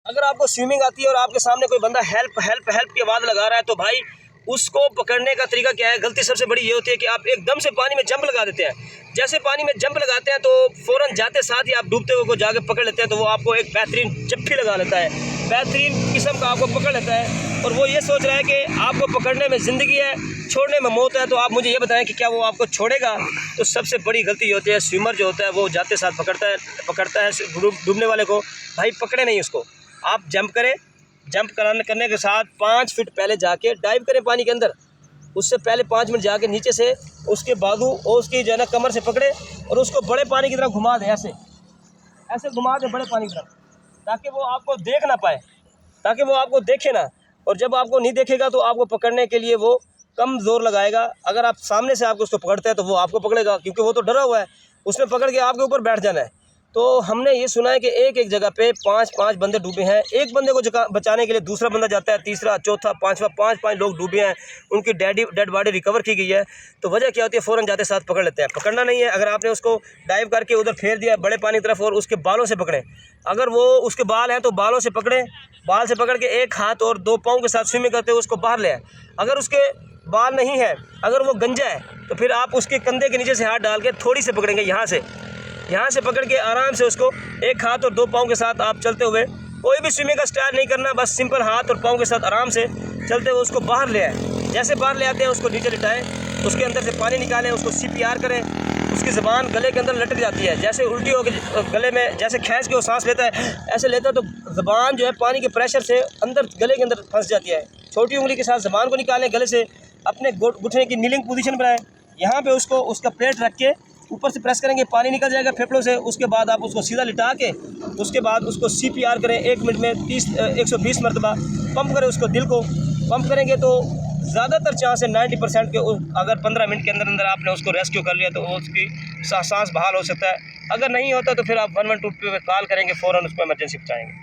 अगर आपको स्विमिंग आती है और आपके सामने कोई बंदा हेल्प हेल्प हेल्प की आवाज़ लगा रहा है तो भाई उसको पकड़ने का तरीका क्या है। गलती सबसे बड़ी ये होती है कि आप एकदम से पानी में जंप लगा देते हैं। जैसे पानी में जंप लगाते हैं तो फ़ौरन जाते साथ ही आप डूबते हुए को जाके पकड़ लेते हैं, तो वो आपको एक बेहतरीन जप्फी लगा लेता है, बेहतरीन किस्म का आपको पकड़ लेता है और वो ये सोच रहा है कि आपको पकड़ने में ज़िंदगी है, छोड़ने में मौत है। तो आप मुझे ये बताएं कि क्या वो आपको छोड़ेगा। तो सबसे बड़ी गलती ये होती है, स्विमर जो होता है वो जाते साथ पकड़ता है डूबने वाले को। भाई पकड़े नहीं उसको, आप जंप करें, जंप करने के साथ 5 फीट पहले जाके डाइव करें पानी के अंदर। उससे पहले 5 मिनट जाके नीचे से उसके बाजू और उसकी जो है ना कमर से पकड़े और उसको बड़े पानी की तरफ घुमा दें, ऐसे ऐसे घुमा दें बड़े पानी की तरफ, ताकि वो आपको देख ना पाए, ताकि वो आपको देखे ना। और जब आपको नहीं देखेगा तो आपको पकड़ने के लिए वो कम जोर लगाएगा। अगर आप सामने से आपको उसको पकड़ते हैं तो वो आपको पकड़ेगा, क्योंकि वो तो डरा हुआ है, उसने पकड़ के आपके ऊपर बैठ जाना है। तो हमने ये सुना है कि एक जगह पे 5 बंदे डूबे हैं। एक बंदे को बचाने के लिए दूसरा बंदा जाता है, तीसरा, चौथा, पांचवा, 5 लोग डूबे हैं, उनकी डेड बॉडी रिकवर की गई है। तो वजह क्या होती है, फ़ौरन जाते साथ पकड़ लेते हैं। पकड़ना नहीं है, अगर आपने उसको डाइव करके उधर फेर दिया बड़े पानी की तरफ और उसके बालों से पकड़ें। अगर वो उसके बाल हैं तो बालों से पकड़ें, बाल से पकड़ के एक हाथ और 2 पाँव के साथ स्विमिंग करते हुए उसको बाहर ले आए। अगर उसके बाल नहीं है, अगर वो गंजा है, तो फिर आप उसके कंधे के नीचे से हाथ डाल के थोड़ी से पकड़ेंगे, यहाँ से पकड़ के आराम से उसको एक हाथ और 2 पाँव के साथ आप चलते हुए, कोई भी स्विमिंग का स्टाइल नहीं करना, बस सिंपल हाथ और पाँव के साथ आराम से चलते हुए उसको बाहर ले आए। जैसे बाहर ले आते हैं उसको नीचे लिटाएं, उसके अंदर से पानी निकालें, उसको CPR करें। उसकी ज़बान गले के अंदर लटक जाती है, जैसे उल्टी हो के गले में जैसे खींच के वो सांस लेता है, ऐसे लेता है तो ज़बान जो है पानी के प्रेशर से अंदर गले के अंदर फंस जाती है। छोटी उंगली के साथ ज़बान को निकालें गले से, अपने घुटने की नीलिंग पोजीशन बनाएं, यहाँ पे उसको उसका प्लेट रख के ऊपर से प्रेस करेंगे, पानी निकल जाएगा फेफड़ों से। उसके बाद आप उसको सीधा लिटा के उसके बाद उसको CPR करें 1 मिनट में 120 मरतबा पंप करें, उसको दिल को पंप करेंगे तो ज़्यादातर चांस है 90% के। अगर 15 मिनट के अंदर अंदर आपने उसको रेस्क्यू कर लिया तो उसकी सांस बहाल हो सकता है। अगर नहीं होता तो फिर आप 112 पे कॉल करेंगे, फ़ौरन उसको इमरजेंसी पहुँचाएँगे।